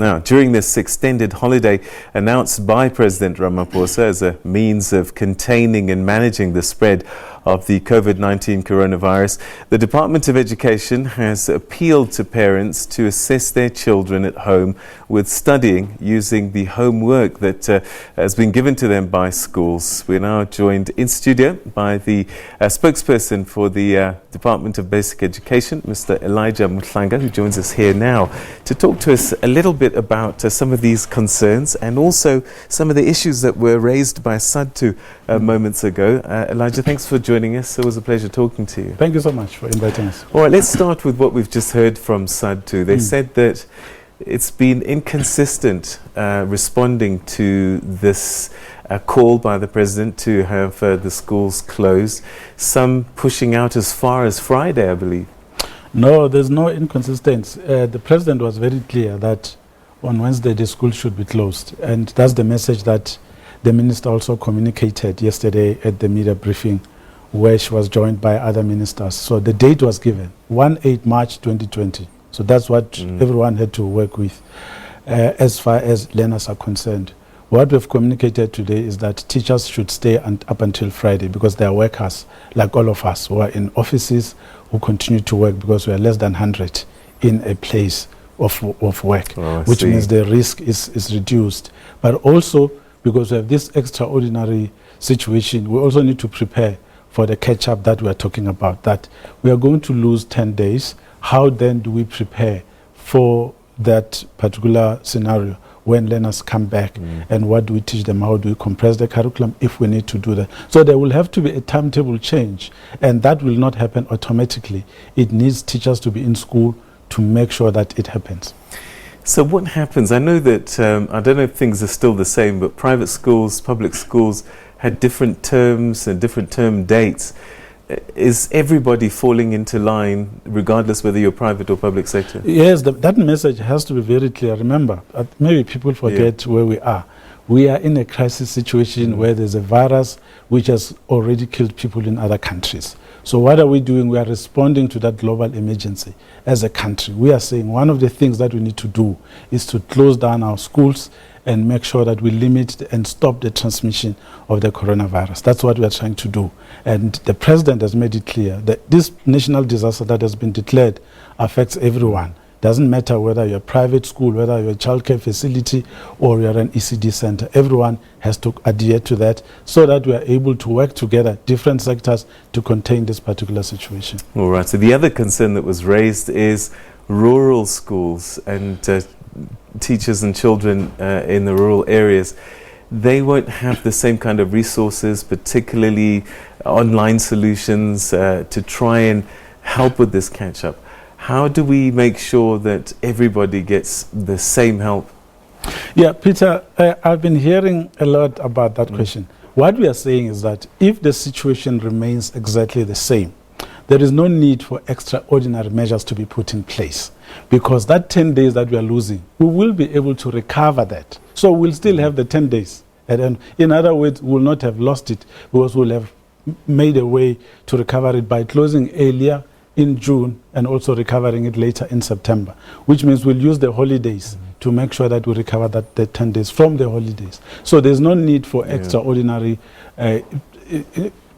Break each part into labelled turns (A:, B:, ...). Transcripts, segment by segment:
A: Now, during this extended holiday announced by President Ramaphosa as a means of containing and managing the spread of the COVID-19 coronavirus, the Department of Education has appealed to parents to assist their children at home with studying using the homework that has been given to them by schools. We're now joined in studio by the spokesperson for the Department of Basic Education, Mr. Mhlanga, who joins us here now to talk to us a little bit about some of these concerns and also some of the issues that were raised by SADTU moments ago. Elijah, thanks for joining us. It was a pleasure talking to you.
B: Thank you so much for inviting us.
A: All right, let's start with what we've just heard from SADTU. They said that it's been inconsistent responding to this call by the President to have the schools closed, some pushing out as far as Friday, I believe.
B: No, there's no inconsistency. The President was very clear that on Wednesday the school should be closed, and that's the message that the Minister also communicated yesterday at the media briefing, where she was joined by other ministers. So the date was given, 18 March 2020. So that's what everyone had to work with as far as learners are concerned. What we've communicated today is that teachers should stay up until Friday because they are workers, like all of us, who are in offices, who continue to work because we are less than 100 in a place of work, which means the risk is reduced. But also, because we have this extraordinary situation, we also need to prepare for the catch-up that we are talking about, that we are going to lose 10 days. How then do we prepare for that particular scenario when learners come back, and what do we teach them? How do we compress the curriculum if we need to do that? So there will have to be a timetable change, and that will not happen automatically. It needs teachers to be in school to make sure that it happens.
A: So what happens? I know that, I don't know if things are still the same, but private schools, public schools had different terms and different term dates. Is everybody falling into line, regardless whether you're private or public sector?
B: Yes, that message has to be very clear. Remember, maybe people forget where we are. We are in a crisis situation where there's a virus which has already killed people in other countries. So what are we doing? We are responding to that global emergency as a country. We are saying one of the things that we need to do is to close down our schools and make sure that we limit and stop the transmission of the coronavirus. That's what we are trying to do. And the President has made it clear that this national disaster that has been declared affects everyone. Doesn't matter whether you're a private school, whether you're a childcare facility, or you're an ECD center. Everyone has to adhere to that so that we are able to work together, different sectors, to contain this particular situation.
A: All right. So the other concern that was raised is rural schools and teachers and children in the rural areas. They won't have the same kind of resources, particularly online solutions, to try and help with this catch-up. How do we make sure that everybody gets the same help?
B: Yeah, Peter, I've been hearing a lot about that question. What we are saying is that if the situation remains exactly the same, there is no need for extraordinary measures to be put in place, because that 10 days that we are losing, we will be able to recover that. So we'll still have the 10 days. And then, in other words, we'll not have lost it because we'll have made a way to recover it by closing earlier in June and also recovering it later in September, which means we'll use the holidays to make sure that we recover the 10 days from the holidays. So there's no need for extraordinary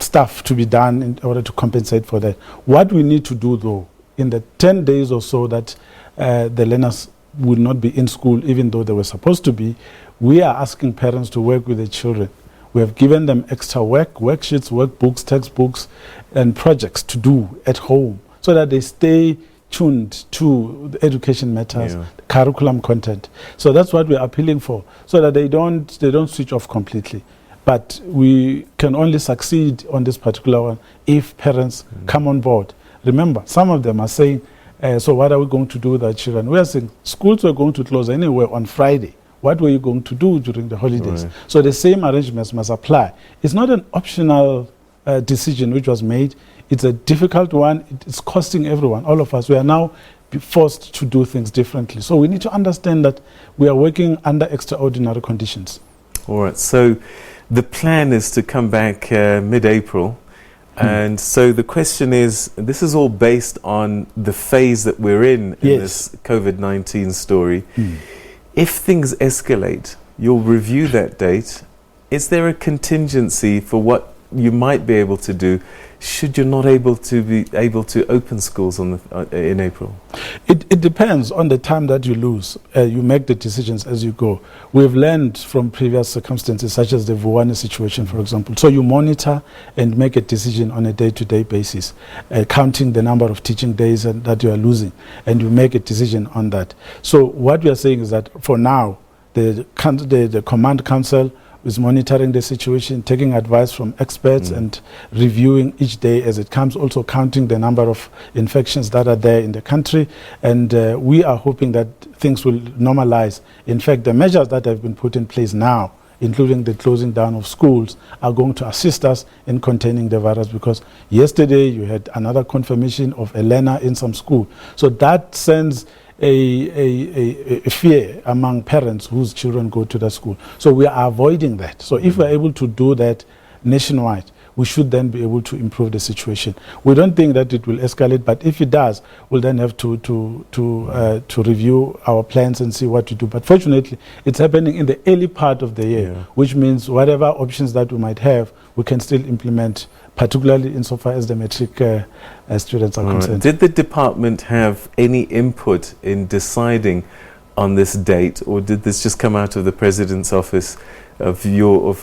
B: stuff to be done in order to compensate for that. What we need to do, though, in the 10 days or so that the learners will not be in school, even though they were supposed to be, we are asking parents to work with the children. We have given them extra work, worksheets, workbooks, textbooks, and projects to do at home so that they stay tuned to the education matters, the curriculum content. So that's what we're appealing for, so that they don't switch off completely. But we can only succeed on this particular one if parents come on board. Remember, some of them are saying, so what are we going to do with our children? We are saying schools were going to close anyway on Friday. What were you going to do during the holidays? Right. So the same arrangements must apply. It's not an optional decision which was made. It's a difficult one. It's costing everyone, all of us. We are now forced to do things differently. So we need to understand that we are working under extraordinary conditions.
A: All right. So the plan is to come back mid-April. And so the question is, this is all based on the phase that we're in this COVID-19 story. If things escalate, you'll review that date. Is there a contingency for what you might be able to do should you not be able to open schools in April?
B: It depends on the time that you lose. You make the decisions as you go. We've learned from previous circumstances, such as the Vuwane situation, for example. So you monitor and make a decision on a day-to-day basis, counting the number of teaching days that you are losing, and you make a decision on that. So what we are saying is that for now, the Command Council is monitoring the situation, taking advice from experts and reviewing each day as it comes, also counting the number of infections that are there in the country. And we are hoping that things will normalize. In fact, the measures that have been put in place now, including the closing down of schools, are going to assist us in containing the virus, because yesterday you had another confirmation of a learner in some school. So that sends a fear among parents whose children go to the school. So we are avoiding that. So if we're able to do that nationwide, we should then be able to improve the situation. We don't think that it will escalate, but if it does, we'll then have to review our plans and see what to do. But fortunately, it's happening in the early part of the year, which means whatever options that we might have, we can still implement, particularly insofar as the matric students are concerned.
A: Did the department have any input in deciding on this date, or did this just come out of the President's office of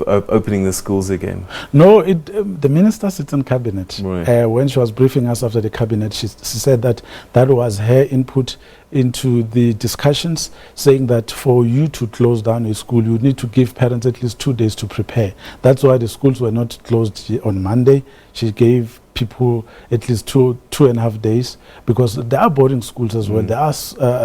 A: opening the schools again?
B: No, the minister sits in cabinet.
A: Right.
B: When she was briefing us after the cabinet, she said that was her input into the discussions, saying that for you to close down a school, you need to give parents at least 2 days to prepare. That's why the schools were not closed on Monday. She gave people at least two and a half days, because there are boarding schools as well. There are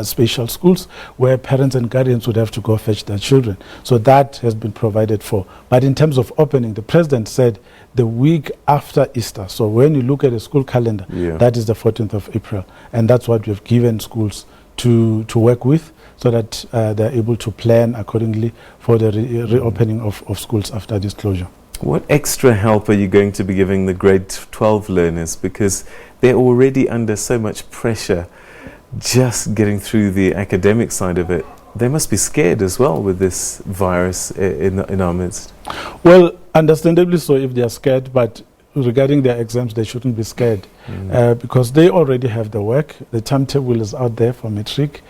B: special schools where parents and guardians would have to go fetch their children. So that has been provided for. But in terms of opening, the president said the week after Easter. So when you look at the school calendar, that is the 14th of April. And that's what we've given schools to work with, so that they're able to plan accordingly for the reopening of schools after this closure.
A: What extra help are you going to be giving the grade 12 learners? Because they're already under so much pressure just getting through the academic side of it. They must be scared as well with this virus in our midst.
B: Well, understandably so if they are scared, but regarding their exams, they shouldn't be scared, because they already have the work. The timetable is out there for matric,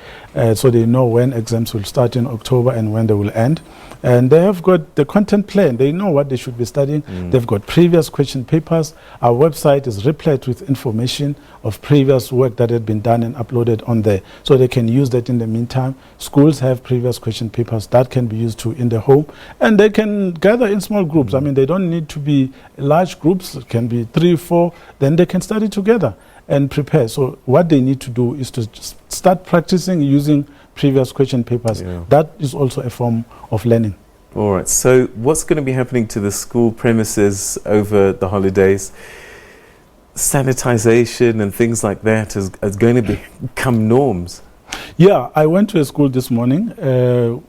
B: so they know when exams will start in October and when they will end. And they have got the content plan. They know what they should be studying. They've got previous question papers. Our website is replete with information of previous work that had been done and uploaded on there, so they can use that in the meantime. Schools have previous question papers that can be used in the home, and they can gather in small groups. I mean, they don't need to be large groups. It can be 3 or 4. Then they can study together and prepare. So what they need to do is to start practicing using previous question papers. That is also a form of learning.
A: All right. So what's going to be happening to the school premises over the holidays? Sanitization and things like that is going to become norms.
B: Yeah, I went to a school this morning.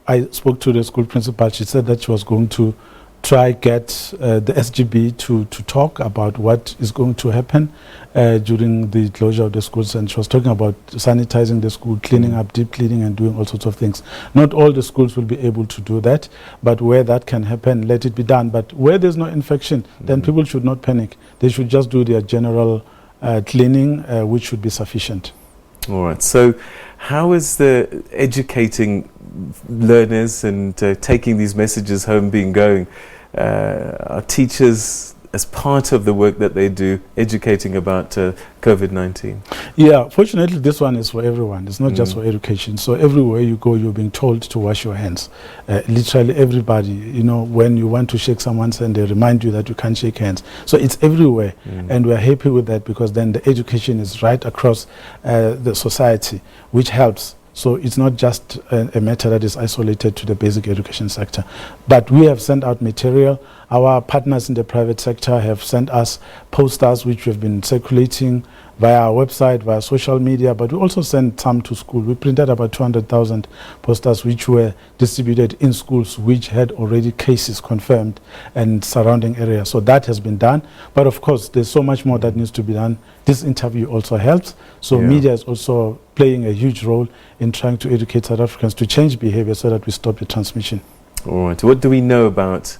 B: I spoke to the school principal. She said that she was going to try get the SGB to talk about what is going to happen during the closure of the schools. And she was talking about sanitizing the school, cleaning up, deep cleaning, and doing all sorts of things. Not all the schools will be able to do that, but where that can happen, let it be done. But where there's no infection, then people should not panic. They should just do their general cleaning, which should be sufficient.
A: All right. So how is the educating learners and taking these messages home going? Are teachers, as part of the work that they do, educating about COVID-19? Yeah,
B: fortunately this one is for everyone. It's not just for education. So everywhere you go, you're being told to wash your hands. Literally everybody, when you want to shake someone's hand, they remind you that you can't shake hands. So it's everywhere. And we're happy with that, because then the education is right across the society, which helps. So it's not just a matter that is isolated to the basic education sector. But we have sent out material. Our partners in the private sector have sent us posters which we've been circulating via our website, via social media, but we also sent some to school. We printed about 200,000 posters which were distributed in schools which had already cases confirmed and surrounding areas. So that has been done. But of course, there's so much more that needs to be done. This interview also helps. So media is also playing a huge role in trying to educate South Africans to change behavior so that we stop the transmission.
A: All right. What do we know about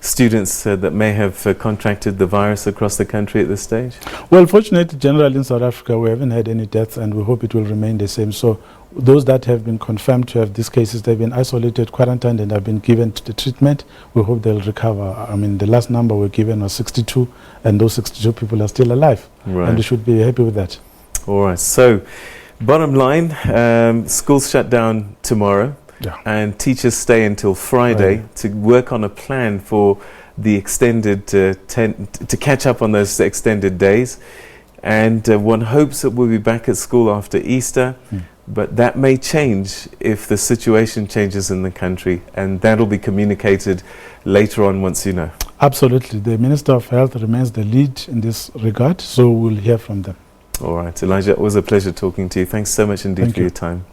A: students that may have contracted the virus across the country at this stage?
B: Well, fortunately, generally in South Africa, we haven't had any deaths, and we hope it will remain the same. So those that have been confirmed to have these cases, they've been isolated, quarantined, and have been given the treatment. We hope they'll recover. I mean, the last number we're given was 62, and those 62 people are still alive.
A: Right.
B: And we should be happy with that.
A: All right. So, bottom line, schools shut down tomorrow.
B: Yeah.
A: And teachers stay until Friday to work on a plan for the extended to catch up on those extended days. And one hopes that we'll be back at school after Easter, but that may change if the situation changes in the country, and that'll be communicated later on once you know.
B: Absolutely. The Minister of Health remains the lead in this regard, so we'll hear from them.
A: All right. Elijah, it was a pleasure talking to you. Thanks so much indeed for your time.